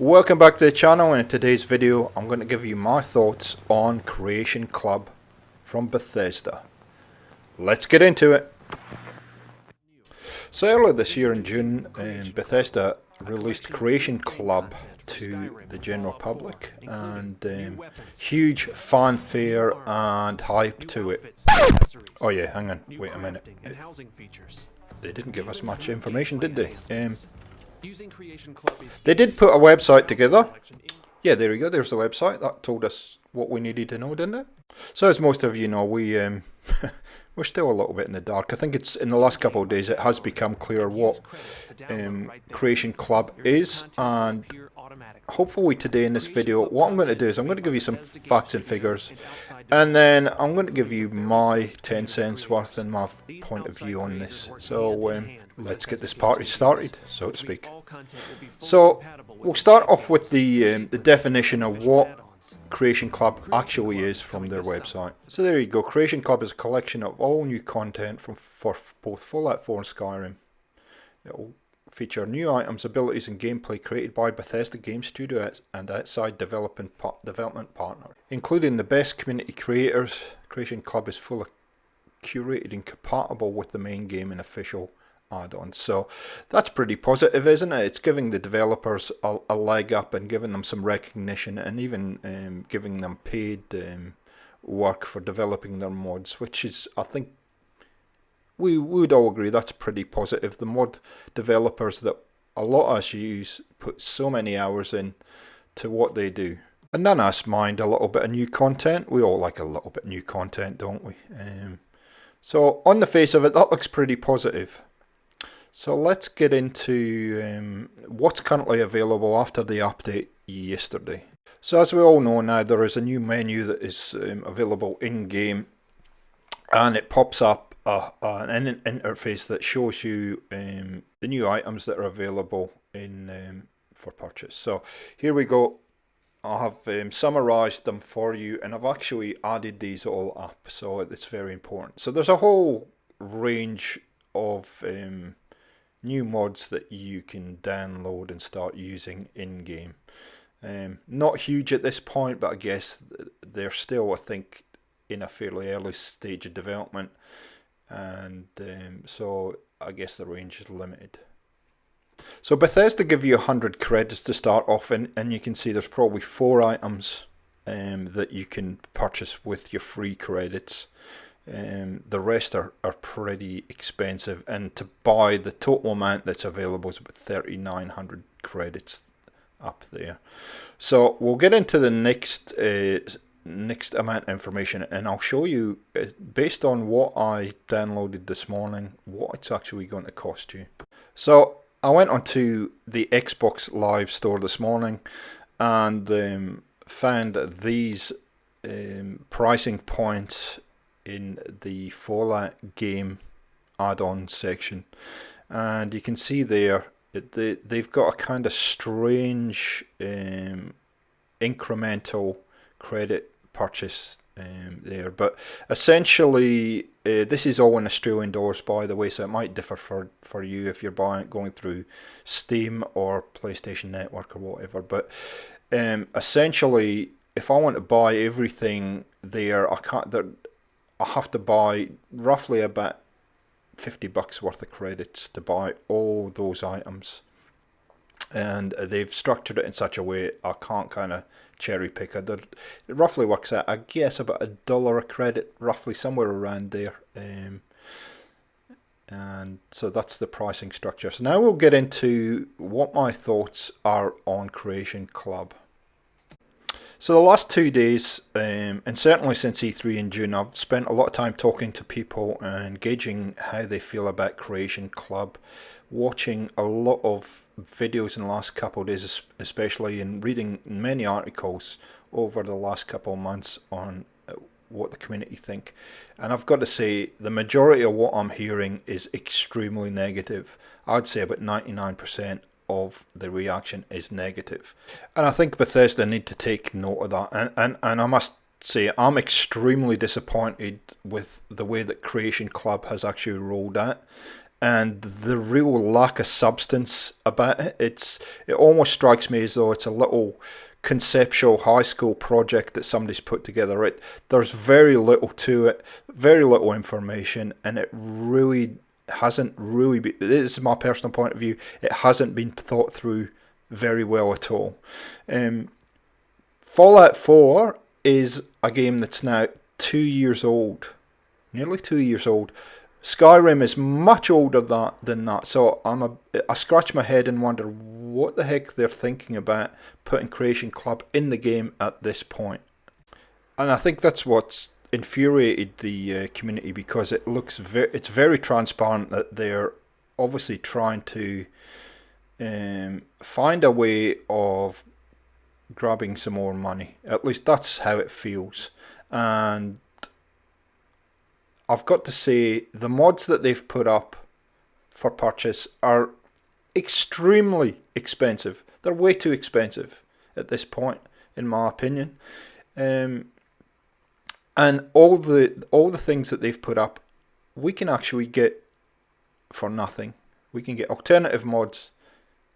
Welcome back to the channel, and in today's video I'm going to give you my thoughts on Creation Club from Bethesda. Let's get into it. So earlier this year in June, Bethesda released Creation Club to the general public, and huge fanfare and hype to it. Oh yeah, hang on, wait a minute. They didn't give us much information, did they? They did put a website together. Yeah, there we go, there's the website. That told us what we needed to know, didn't it? So as most of you know, we're still a little bit in the dark. I think it's in the last couple of days it has become clear what Creation Club is, and hopefully today in this video what I'm going to do is I'm going to give you some facts and figures, and then I'm going to give you my 10 cents worth and my point of view on this. So let's get this party started, so to speak. So we'll start off with the definition of what Creation Club actually is from their website. So there you go. Creation Club is a collection of all new content for both Fallout 4 and Skyrim. It will feature new items, abilities and gameplay created by Bethesda Game Studio and outside development partner. Including the best community creators, Creation Club is full of curated and compatible with the main game and official add-ons. So that's pretty positive, isn't it? It's giving the developers a leg up and giving them some recognition, and even giving them paid work for developing their mods, which is, I think, we would all agree that's pretty positive. The mod developers that a lot of us use put so many hours in to what they do. And none of us mind a little bit of new content. We all like a little bit of new content, don't we? So on the face of it, that looks pretty positive. So let's get into what's currently available after the update yesterday. So as we all know now, there is a new menu that is available in-game, and it pops up an interface that shows you the new items that are available in for purchase. So here we go. I have summarized them for you, and I've actually added these all up, so it's very important. So there's a whole range of new mods that you can download and start using in-game. Not huge at this point, but I guess they're still, I think, in a fairly early stage of development, and so I guess the range is limited. So Bethesda give you 100 credits to start off, and you can see there's probably 4 items that you can purchase with your free credits. The rest are pretty expensive, and to buy the total amount that's available is about 3,900 credits up there. So we'll get into the next amount of information, and I'll show you, based on what I downloaded this morning, what it's actually going to cost you. So I went onto the Xbox Live store this morning and found these pricing points in the Fallout game add-on section, and you can see there they've got a kind of strange incremental credit purchase there, but essentially this is all in Australian dollars, by the way, so it might differ for you if you're going through Steam or PlayStation Network or whatever. But essentially, if I want to buy everything there, I have to buy roughly about $50 worth of credits to buy all those items, and they've structured it in such a way I can't kind of cherry pick it. It roughly works out, I guess, about $1 a credit, roughly somewhere around there, and so that's the pricing structure. So now we'll get into what my thoughts are on Creation Club. So the last 2 days, and certainly since E3 in June, I've spent a lot of time talking to people and gauging how they feel about Creation Club, watching a lot of videos in the last couple of days especially, and reading many articles over the last couple of months on what the community think. And I've got to say, the majority of what I'm hearing is extremely negative. I'd say about 99% of the reaction is negative, and I think Bethesda need to take note of that, and I must say I'm extremely disappointed with the way that Creation Club has actually rolled out. and the real lack of substance about it. It almost strikes me as though it's a little conceptual high school project that somebody's put together. There's very little to it, very little information, and it really hasn't really been, this is my personal point of view, it hasn't been thought through very well at all. Fallout 4 is a game that's now 2 years old, nearly 2 years old. Skyrim is much older than that, so I scratch my head and wonder what the heck they're thinking about putting Creation Club in the game at this point. And I think that's what's infuriated the community, because it's very transparent that they're obviously trying to find a way of grabbing some more money. At least that's how it feels. And I've got to say, the mods that they've put up for purchase are extremely expensive. They're way too expensive at this point, in my opinion. And all the things that they've put up, we can actually get for nothing. We can get alternative mods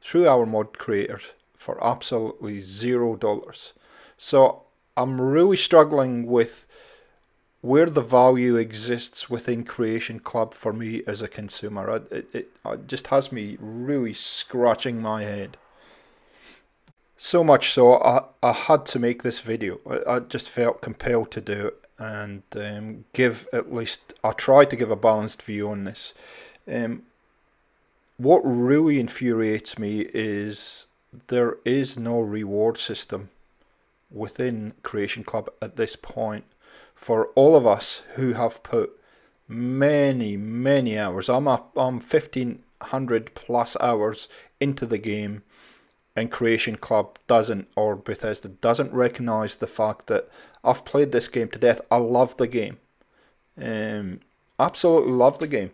through our mod creators for absolutely $0. So I'm really struggling with where the value exists within Creation Club for me as a consumer. It just has me really scratching my head. So much so, I had to make this video. I just felt compelled to do it and I tried to give a balanced view on this. What really infuriates me is there is no reward system within Creation Club at this point for all of us who have put many hours. I'm 1,500 plus hours into the game, and Creation Club doesn't, or Bethesda doesn't recognise the fact that I've played this game to death. I love the game, absolutely love the game,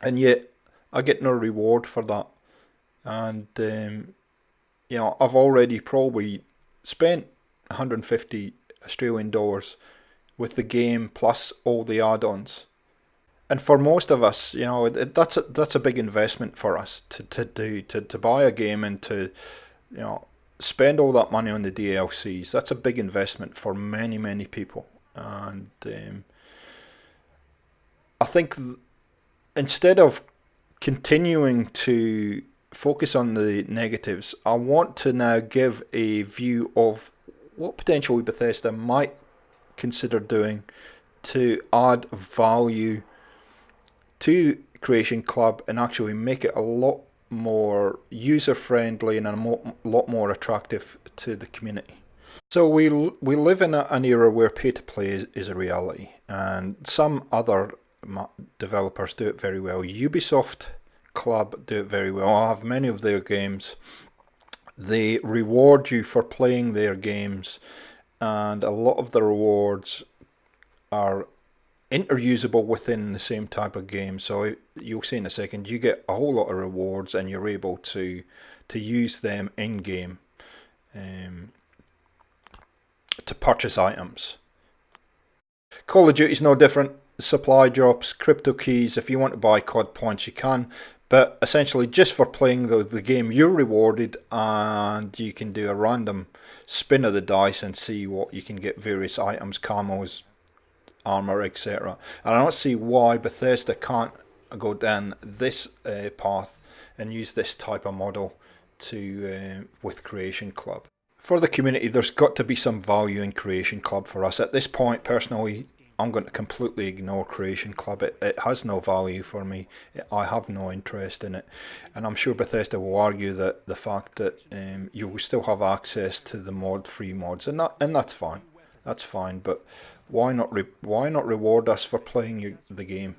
and yet I get no reward for that. And I've already probably spent 150 Australian dollars with the game plus all the add-ons. And for most of us, that's a big investment for us to buy a game and to spend all that money on the DLCs. That's a big investment for many people. And I think instead of continuing to focus on the negatives, I want to now give a view of what potentially Bethesda might consider doing to add value to Creation Club and actually make it a lot more user friendly and a lot more attractive to the community. So we live in an era where pay to play is a reality, and some other developers do it very well. Ubisoft Club do it very well. I have many of their games. They reward you for playing their games, and a lot of the rewards are interusable within the same type of game. So you'll see in a second, you get a whole lot of rewards and you're able to use them in game to purchase items. Call of Duty is no different. Supply drops, crypto keys. If you want to buy COD points, you can. But essentially, just for playing the game, you're rewarded, and you can do a random spin of the dice and see what you can get, various items, camos, armor, etc. And I don't see why Bethesda can't go down this path and use this type of model with Creation Club. For the community, there's got to be some value in Creation Club for us. At this point, personally, I'm going to completely ignore Creation Club. It has no value for me. I have no interest in it. And I'm sure Bethesda will argue that the fact that you will still have access to the free mods, and that's fine. That's fine. But why not reward us for playing the game?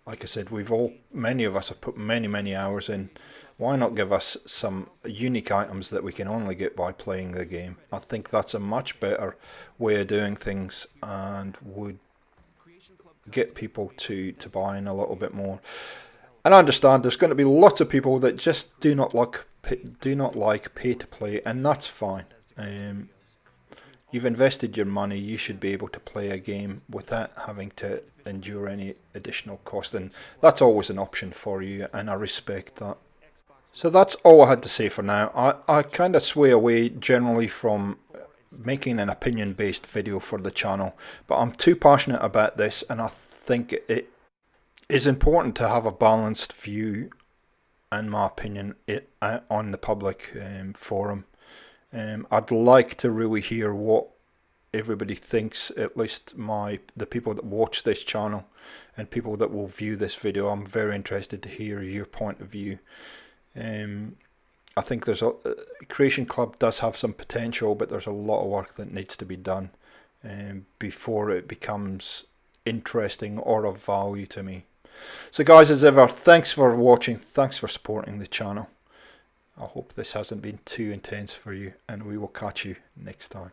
Like I said, many of us have put many hours in. Why not give us some unique items that we can only get by playing the game? I think that's a much better way of doing things and would get people to buy in a little bit more. And I understand there's going to be lots of people that just do not like pay to play, and that's fine. You've invested your money, you should be able to play a game without having to endure any additional cost, and that's always an option for you, and I respect that. So that's all I had to say for now. I kind of sway away generally from making an opinion based video for the channel, but I'm too passionate about this, and I think it is important to have a balanced view, in my opinion, on the public forum. I'd like to really hear what everybody thinks, at least the people that watch this channel and people that will view this video. I'm very interested to hear your point of view. I think Creation Club does have some potential, but there's a lot of work that needs to be done before it becomes interesting or of value to me. So guys, as ever, thanks for watching, thanks for supporting the channel. I hope this hasn't been too intense for you, and we will catch you next time.